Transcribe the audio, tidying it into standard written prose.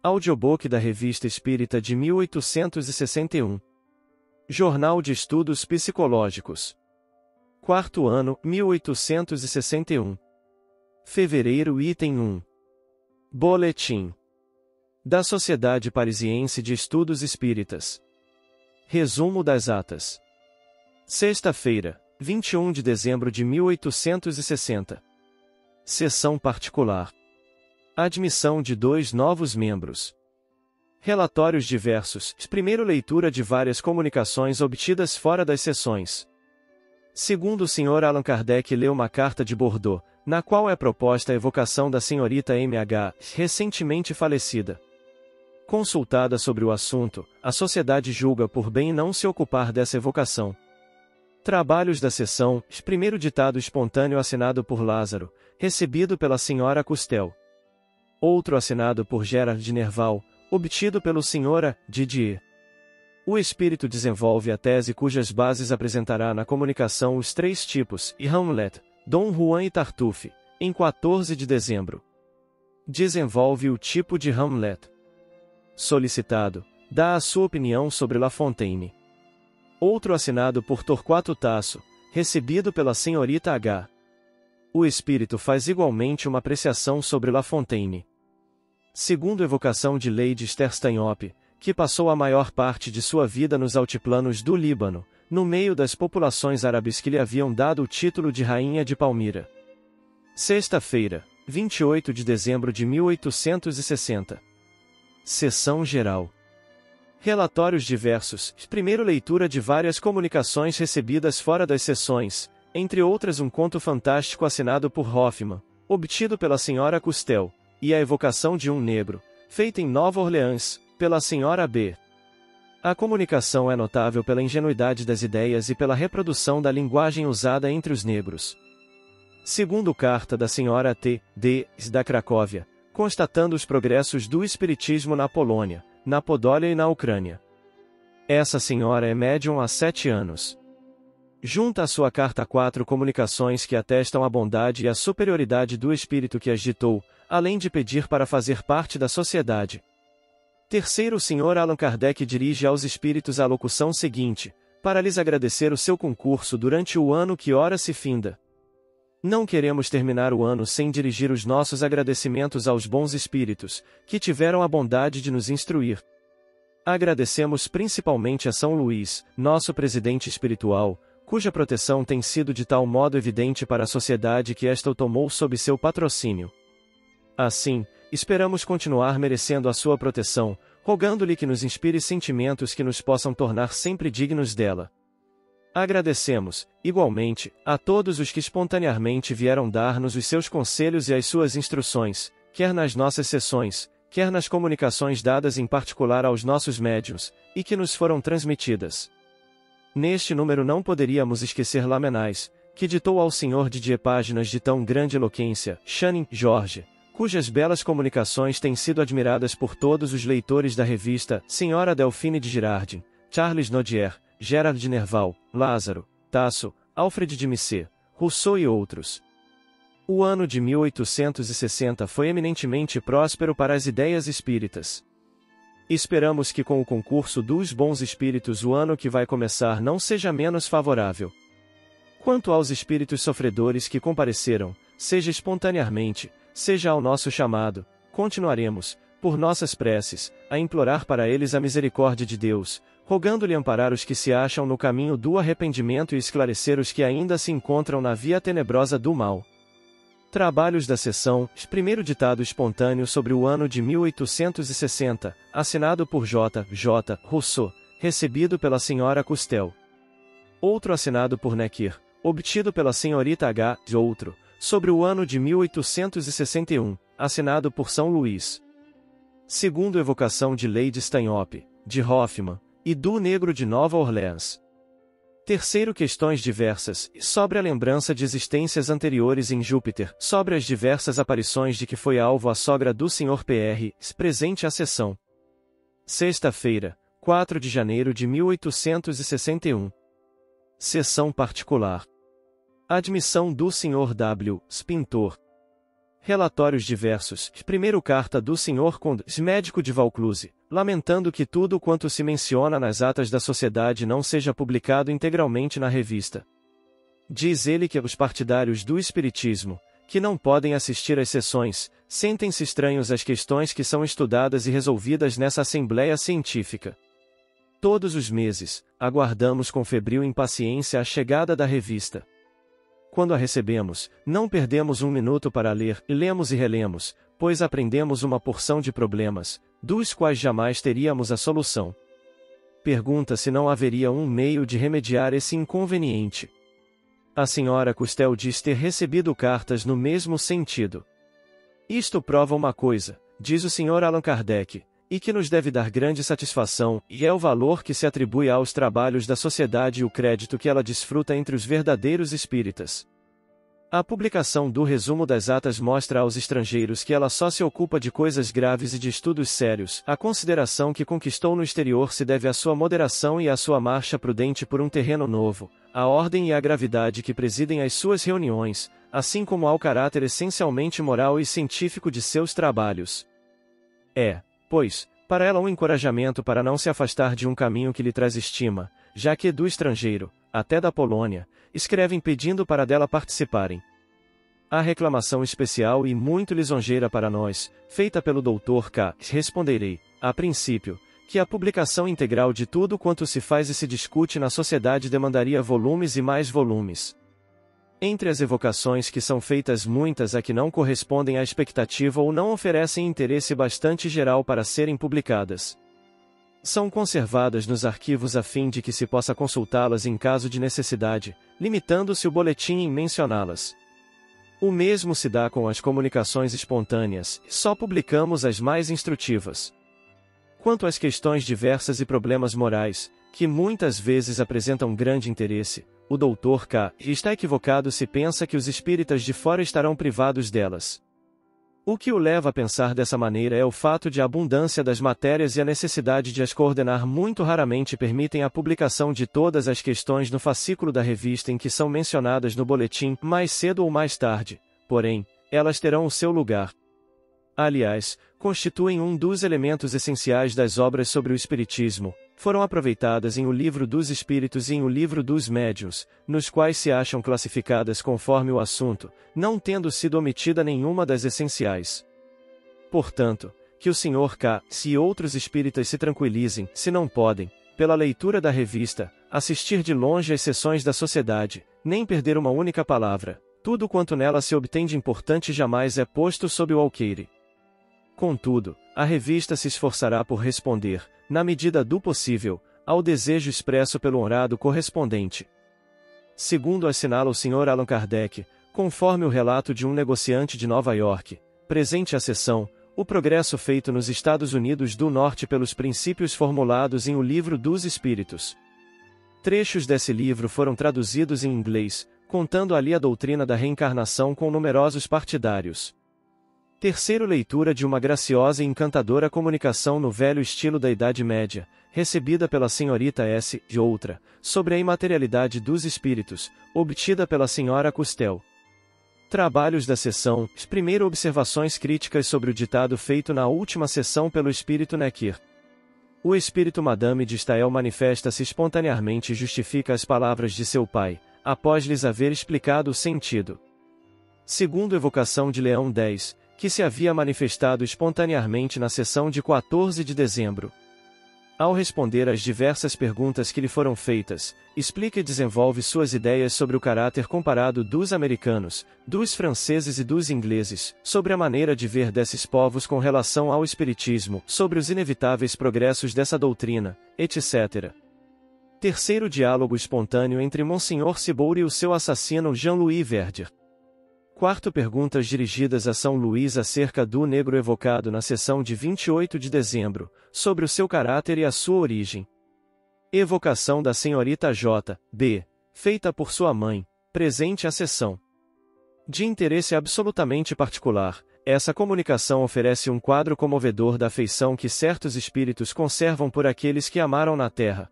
Audiobook da Revista Espírita de 1861. Jornal de Estudos Psicológicos. Quarto ano, 1861. Fevereiro, item 1. Boletim da Sociedade Parisiense de Estudos Espíritas. Resumo das atas. Sexta-feira, 21 de dezembro de 1860. Sessão particular. Admissão de 2 novos membros. Relatórios diversos. Primeiro, leitura de várias comunicações obtidas fora das sessões. Segundo, o Sr. Allan Kardec leu uma carta de Bordeaux, na qual é proposta a evocação da senhorita M.H., recentemente falecida. Consultada sobre o assunto, a sociedade julga por bem não se ocupar dessa evocação. Trabalhos da sessão. Primeiro ditado espontâneo assinado por Lázaro, recebido pela Sra. Custel. Outro assinado por Gerard de Nerval, obtido pelo Sr. Didier. O espírito desenvolve a tese cujas bases apresentará na comunicação os 3 tipos, e Hamlet, Dom Juan e Tartuffe, em 14 de dezembro. Desenvolve o tipo de Hamlet. Solicitado, dá a sua opinião sobre La Fontaine. Outro assinado por Torquato Tasso, recebido pela senhorita H. O espírito faz igualmente uma apreciação sobre La Fontaine. Segundo, evocação de Lady Sterstanhope, que passou a maior parte de sua vida nos altiplanos do Líbano, no meio das populações árabes que lhe haviam dado o título de Rainha de Palmira. Sexta-feira, 28 de dezembro de 1860. Sessão geral. Relatórios diversos. Primeiro, leitura de várias comunicações recebidas fora das sessões, entre outras um conto fantástico assinado por Hoffmann, obtido pela Sra. Custel, e a evocação de um negro, feita em Nova Orleans, pela Sra. B. A comunicação é notável pela ingenuidade das ideias e pela reprodução da linguagem usada entre os negros. Segundo, carta da Sra. T. D. da Cracóvia, constatando os progressos do espiritismo na Polônia, na Podólia e na Ucrânia. Essa senhora é médium há 7 anos. Junta à sua carta 4 comunicações que atestam a bondade e a superioridade do espírito que as ditou, além de pedir para fazer parte da sociedade. Terceiro, o Sr. Allan Kardec dirige aos espíritos a locução seguinte, para lhes agradecer o seu concurso durante o ano que ora se finda. Não queremos terminar o ano sem dirigir os nossos agradecimentos aos bons espíritos, que tiveram a bondade de nos instruir. Agradecemos principalmente a São Luís, nosso presidente espiritual, cuja proteção tem sido de tal modo evidente para a sociedade que esta o tomou sob seu patrocínio. Assim, esperamos continuar merecendo a sua proteção, rogando-lhe que nos inspire sentimentos que nos possam tornar sempre dignos dela. Agradecemos, igualmente, a todos os que espontaneamente vieram dar-nos os seus conselhos e as suas instruções, quer nas nossas sessões, quer nas comunicações dadas em particular aos nossos médiuns, e que nos foram transmitidas. Neste número não poderíamos esquecer Lamennais, que ditou ao Sr. Didier páginas de tão grande eloquência, Channing, Jorge, cujas belas comunicações têm sido admiradas por todos os leitores da revista, Sra. Delphine de Girardin, Charles Nodier, Gerard de Nerval, Lázaro, Tasso, Alfred de Musset, Rousseau e outros. O ano de 1860 foi eminentemente próspero para as ideias espíritas. Esperamos que com o concurso dos bons espíritos o ano que vai começar não seja menos favorável. Quanto aos espíritos sofredores que compareceram, seja espontaneamente, seja ao nosso chamado, continuaremos, por nossas preces, a implorar para eles a misericórdia de Deus, rogando-lhe amparar os que se acham no caminho do arrependimento e esclarecer os que ainda se encontram na via tenebrosa do mal. Trabalhos da sessão. Primeiro ditado espontâneo sobre o ano de 1860, assinado por J. Rousseau, recebido pela Sra. Custel. Outro assinado por Necker, obtido pela senhorita H. Outro, sobre o ano de 1861, assinado por São Luís. Segundo, evocação de Lady Stanhope, de Hoffmann, e do Negro de Nova Orleans. Terceiro, questões diversas, sobre a lembrança de existências anteriores em Júpiter, sobre as diversas aparições de que foi alvo a sogra do Sr. P.R., presente à sessão. Sexta-feira, 4 de janeiro de 1861. Sessão particular. Admissão do Sr. W. Pintor. Relatórios diversos. Primeiro carta do Sr. Conde, médico de Vaucluse, lamentando que tudo quanto se menciona nas atas da sociedade não seja publicado integralmente na revista. Diz ele que os partidários do espiritismo, que não podem assistir às sessões, sentem-se estranhos às questões que são estudadas e resolvidas nessa assembleia científica. Todos os meses, aguardamos com febril impaciência a chegada da revista. Quando a recebemos, não perdemos um minuto para ler, lemos e relemos, pois aprendemos uma porção de problemas, dos quais jamais teríamos a solução. Pergunta se não haveria um meio de remediar esse inconveniente. A senhora Custel diz ter recebido cartas no mesmo sentido. Isto prova uma coisa, diz o Sr. Allan Kardec, e que nos deve dar grande satisfação, e é o valor que se atribui aos trabalhos da sociedade e o crédito que ela desfruta entre os verdadeiros espíritas. A publicação do resumo das atas mostra aos estrangeiros que ela só se ocupa de coisas graves e de estudos sérios. A consideração que conquistou no exterior se deve à sua moderação e à sua marcha prudente por um terreno novo, à ordem e à gravidade que presidem as suas reuniões, assim como ao caráter essencialmente moral e científico de seus trabalhos. Pois, para ela um encorajamento para não se afastar de um caminho que lhe traz estima, já que do estrangeiro, até da Polônia, escrevem pedindo para dela participarem. A reclamação especial e muito lisonjeira para nós, feita pelo Dr. K., responderei, a princípio, que a publicação integral de tudo quanto se faz e se discute na sociedade demandaria volumes e mais volumes. Entre as evocações que são feitas muitas há que não correspondem à expectativa ou não oferecem interesse bastante geral para serem publicadas. São conservadas nos arquivos a fim de que se possa consultá-las em caso de necessidade, limitando-se o boletim em mencioná-las. O mesmo se dá com as comunicações espontâneas, só publicamos as mais instrutivas. Quanto às questões diversas e problemas morais, que muitas vezes apresentam grande interesse, o Dr. K. está equivocado se pensa que os espíritas de fora estarão privados delas. O que o leva a pensar dessa maneira é o fato de a abundância das matérias e a necessidade de as coordenar muito raramente permitem a publicação de todas as questões no fascículo da revista em que são mencionadas no boletim, mais cedo ou mais tarde, porém, elas terão o seu lugar. Aliás, constituem um dos elementos essenciais das obras sobre o Espiritismo, foram aproveitadas em O Livro dos Espíritos e em O Livro dos Médiuns, nos quais se acham classificadas conforme o assunto, não tendo sido omitida nenhuma das essenciais. Portanto, que o Sr. K. e outros espíritas se tranquilizem, se não podem, pela leitura da revista, assistir de longe às sessões da sociedade, nem perder uma única palavra, tudo quanto nela se obtém de importante jamais é posto sob o alqueire. Contudo, a revista se esforçará por responder, na medida do possível, ao desejo expresso pelo honrado correspondente. Segundo assinala o Sr. Allan Kardec, conforme o relato de um negociante de Nova York, presente à sessão, o progresso feito nos Estados Unidos do Norte pelos princípios formulados em O Livro dos Espíritos. Trechos desse livro foram traduzidos em inglês, contando ali a doutrina da reencarnação com numerosos partidários. Terceiro, leitura de uma graciosa e encantadora comunicação no velho estilo da Idade Média, recebida pela senhorita S. de outra, sobre a imaterialidade dos espíritos, obtida pela senhora Custel. Trabalhos da sessão. Primeiro, observações críticas sobre o ditado feito na última sessão pelo espírito Necker. O espírito Madame de Staël manifesta-se espontaneamente e justifica as palavras de seu pai, após lhes haver explicado o sentido. Segundo, evocação de Leão X, que se havia manifestado espontaneamente na sessão de 14 de dezembro. Ao responder às diversas perguntas que lhe foram feitas, explica e desenvolve suas ideias sobre o caráter comparado dos americanos, dos franceses e dos ingleses, sobre a maneira de ver desses povos com relação ao espiritismo, sobre os inevitáveis progressos dessa doutrina, etc. Terceiro, diálogo espontâneo entre Monsenhor Ciboure e o seu assassino Jean-Louis Verdier. Quarto, perguntas dirigidas a São Luís acerca do negro evocado na sessão de 28 de dezembro, sobre o seu caráter e a sua origem. Evocação da senhorita J. B., feita por sua mãe, presente à sessão. De interesse absolutamente particular, essa comunicação oferece um quadro comovedor da afeição que certos espíritos conservam por aqueles que amaram na terra,